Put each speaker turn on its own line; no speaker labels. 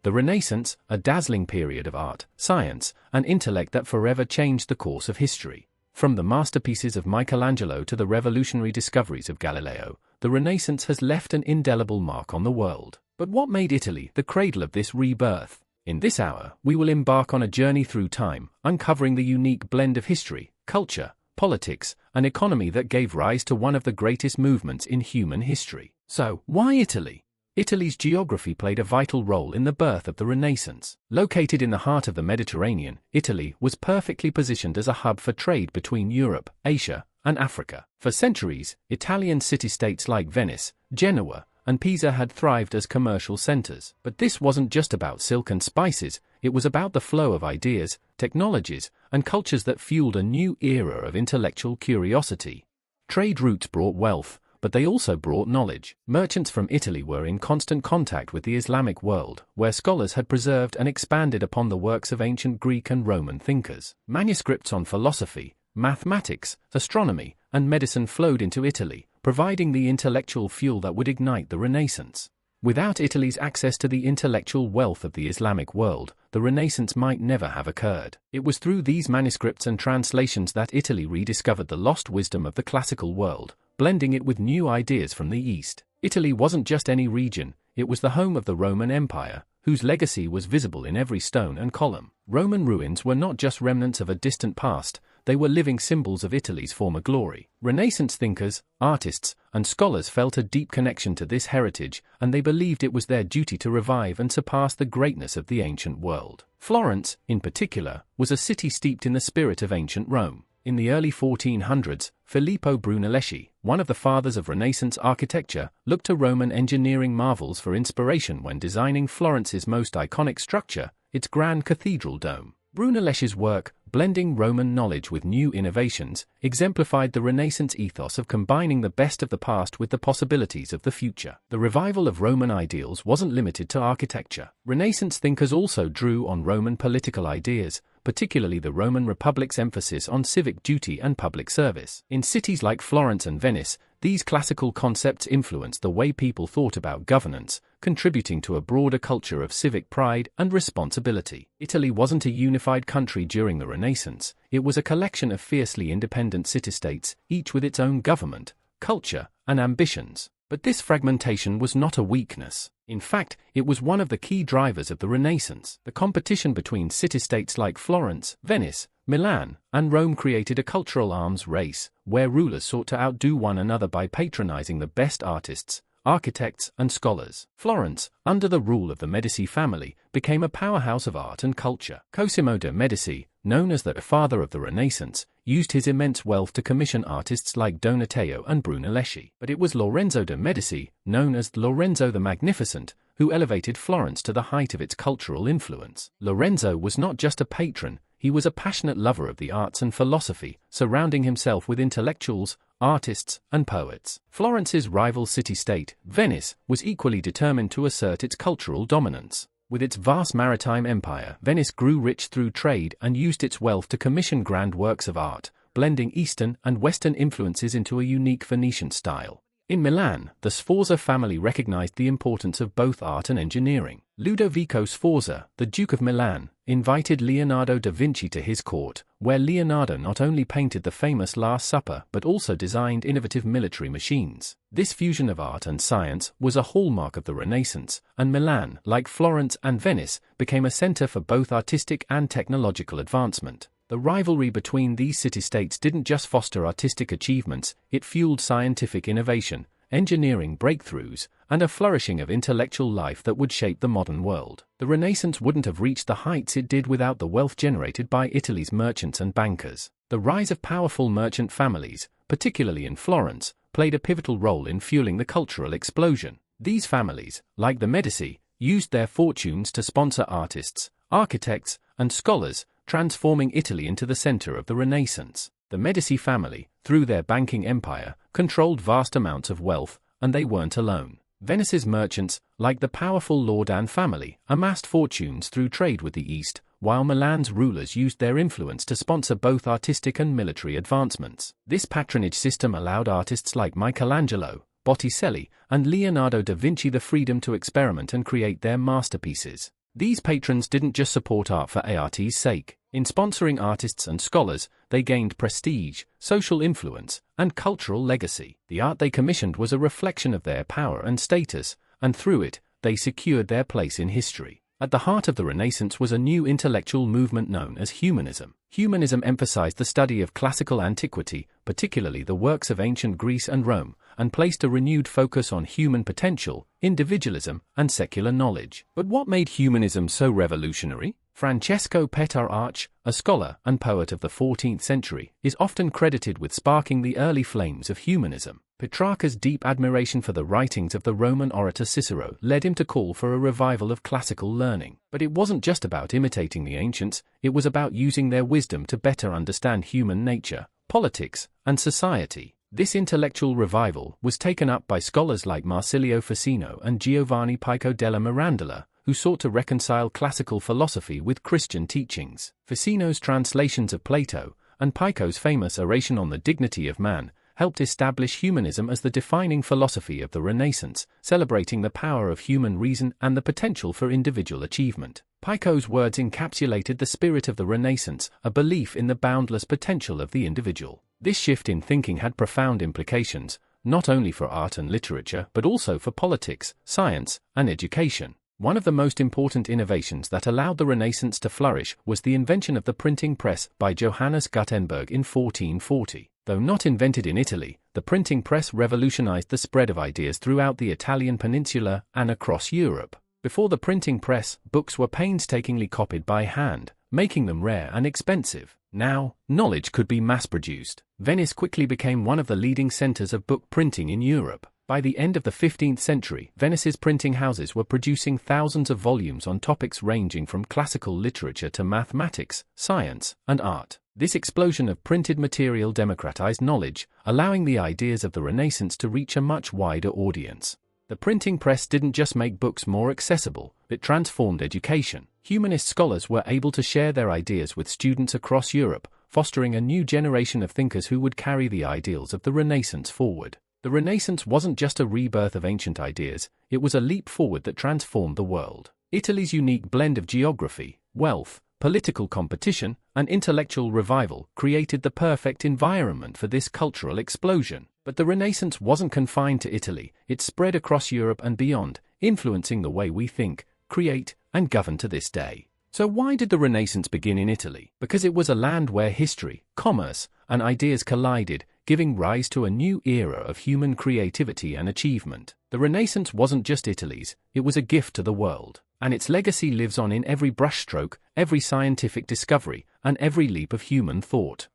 The Renaissance, a dazzling period of art, science, and intellect that forever changed the course of history. From the masterpieces of Michelangelo to the revolutionary discoveries of Galileo, the Renaissance has left an indelible mark on the world. But what made Italy the cradle of this rebirth? In this hour, we will embark on a journey through time, uncovering the unique blend of history, culture, politics, and economy that gave rise to one of the greatest movements in human history. So, why Italy? Italy's geography played a vital role in the birth of the Renaissance. Located in the heart of the Mediterranean, Italy was perfectly positioned as a hub for trade between Europe, Asia, and Africa. For centuries, Italian city-states like Venice, Genoa, and Pisa had thrived as commercial centers. But this wasn't just about silk and spices, it was about the flow of ideas, technologies, and cultures that fueled a new era of intellectual curiosity. Trade routes brought wealth, but they also brought knowledge. Merchants from Italy were in constant contact with the Islamic world, where scholars had preserved and expanded upon the works of ancient Greek and Roman thinkers. Manuscripts on philosophy, mathematics, astronomy, and medicine flowed into Italy, providing the intellectual fuel that would ignite the Renaissance. Without Italy's access to the intellectual wealth of the Islamic world, the Renaissance might never have occurred. It was through these manuscripts and translations that Italy rediscovered the lost wisdom of the classical world, blending it with new ideas from the East. Italy wasn't just any region, it was the home of the Roman Empire, whose legacy was visible in every stone and column. Roman ruins were not just remnants of a distant past, they were living symbols of Italy's former glory. Renaissance thinkers, artists, and scholars felt a deep connection to this heritage, and they believed it was their duty to revive and surpass the greatness of the ancient world. Florence, in particular, was a city steeped in the spirit of ancient Rome. In the early 1400s, Filippo Brunelleschi, one of the fathers of Renaissance architecture, looked to Roman engineering marvels for inspiration when designing Florence's most iconic structure, its grand cathedral dome. Brunelleschi's work, blending Roman knowledge with new innovations, exemplified the Renaissance ethos of combining the best of the past with the possibilities of the future. The revival of Roman ideals wasn't limited to architecture. Renaissance thinkers also drew on Roman political ideas, particularly the Roman Republic's emphasis on civic duty and public service. In cities like Florence and Venice, these classical concepts influenced the way people thought about governance, contributing to a broader culture of civic pride and responsibility. Italy wasn't a unified country during the Renaissance, it was a collection of fiercely independent city-states, each with its own government, culture, and ambitions. But this fragmentation was not a weakness. In fact, it was one of the key drivers of the Renaissance. The competition between city-states like Florence, Venice, Milan, and Rome created a cultural arms race, where rulers sought to outdo one another by patronizing the best artists, architects, and scholars. Florence, under the rule of the Medici family, became a powerhouse of art and culture. Cosimo de' Medici, known as the father of the Renaissance, used his immense wealth to commission artists like Donatello and Brunelleschi. But it was Lorenzo de' Medici, known as Lorenzo the Magnificent, who elevated Florence to the height of its cultural influence. Lorenzo was not just a patron, he was a passionate lover of the arts and philosophy, surrounding himself with intellectuals, artists, and poets. Florence's rival city-state, Venice, was equally determined to assert its cultural dominance. With its vast maritime empire, Venice grew rich through trade and used its wealth to commission grand works of art, blending Eastern and Western influences into a unique Venetian style. In Milan, the Sforza family recognized the importance of both art and engineering. Ludovico Sforza, the Duke of Milan, invited Leonardo da Vinci to his court, where Leonardo not only painted the famous Last Supper but also designed innovative military machines. This fusion of art and science was a hallmark of the Renaissance, and Milan, like Florence and Venice, became a center for both artistic and technological advancement. The rivalry between these city-states didn't just foster artistic achievements, it fueled scientific innovation, engineering breakthroughs, and a flourishing of intellectual life that would shape the modern world. The Renaissance wouldn't have reached the heights it did without the wealth generated by Italy's merchants and bankers. The rise of powerful merchant families, particularly in Florence, played a pivotal role in fueling the cultural explosion. These families, like the Medici, used their fortunes to sponsor artists, architects, and scholars, transforming Italy into the center of the Renaissance. The Medici family, through their banking empire, controlled vast amounts of wealth, and they weren't alone. Venice's merchants, like the powerful Loredan family, amassed fortunes through trade with the East, while Milan's rulers used their influence to sponsor both artistic and military advancements. This patronage system allowed artists like Michelangelo, Botticelli, and Leonardo da Vinci the freedom to experiment and create their masterpieces. These patrons didn't just support art for art's sake. In sponsoring artists and scholars, they gained prestige, social influence, and cultural legacy. The art they commissioned was a reflection of their power and status, and through it, they secured their place in history. At the heart of the Renaissance was a new intellectual movement known as humanism. Humanism emphasized the study of classical antiquity, particularly the works of ancient Greece and Rome, and placed a renewed focus on human potential, individualism, and secular knowledge. But what made humanism so revolutionary? Francesco Petrarch, a scholar and poet of the 14th century, is often credited with sparking the early flames of humanism. Petrarch's deep admiration for the writings of the Roman orator Cicero led him to call for a revival of classical learning. But it wasn't just about imitating the ancients, it was about using their wisdom to better understand human nature, politics, and society. This intellectual revival was taken up by scholars like Marsilio Ficino and Giovanni Pico della Mirandola, who sought to reconcile classical philosophy with Christian teachings. Ficino's translations of Plato, and Pico's famous oration on the dignity of man, helped establish humanism as the defining philosophy of the Renaissance, celebrating the power of human reason and the potential for individual achievement. Pico's words encapsulated the spirit of the Renaissance, a belief in the boundless potential of the individual. This shift in thinking had profound implications, not only for art and literature but also for politics, science, and education. One of the most important innovations that allowed the Renaissance to flourish was the invention of the printing press by Johannes Gutenberg in 1440. Though not invented in Italy, the printing press revolutionized the spread of ideas throughout the Italian peninsula and across Europe. Before the printing press, books were painstakingly copied by hand, making them rare and expensive. Now, knowledge could be mass-produced. Venice quickly became one of the leading centers of book printing in Europe. By the end of the 15th century, Venice's printing houses were producing thousands of volumes on topics ranging from classical literature to mathematics, science, and art. This explosion of printed material democratized knowledge, allowing the ideas of the Renaissance to reach a much wider audience. The printing press didn't just make books more accessible, it transformed education. Humanist scholars were able to share their ideas with students across Europe, fostering a new generation of thinkers who would carry the ideals of the Renaissance forward. The Renaissance wasn't just a rebirth of ancient ideas, it was a leap forward that transformed the world. Italy's unique blend of geography, wealth, political competition, and intellectual revival created the perfect environment for this cultural explosion. But the Renaissance wasn't confined to Italy, it spread across Europe and beyond, influencing the way we think, create, and govern to this day. So why did the Renaissance begin in Italy? Because it was a land where history, commerce, and ideas collided, giving rise to a new era of human creativity and achievement. The Renaissance wasn't just Italy's, it was a gift to the world. And its legacy lives on in every brushstroke, every scientific discovery, and every leap of human thought.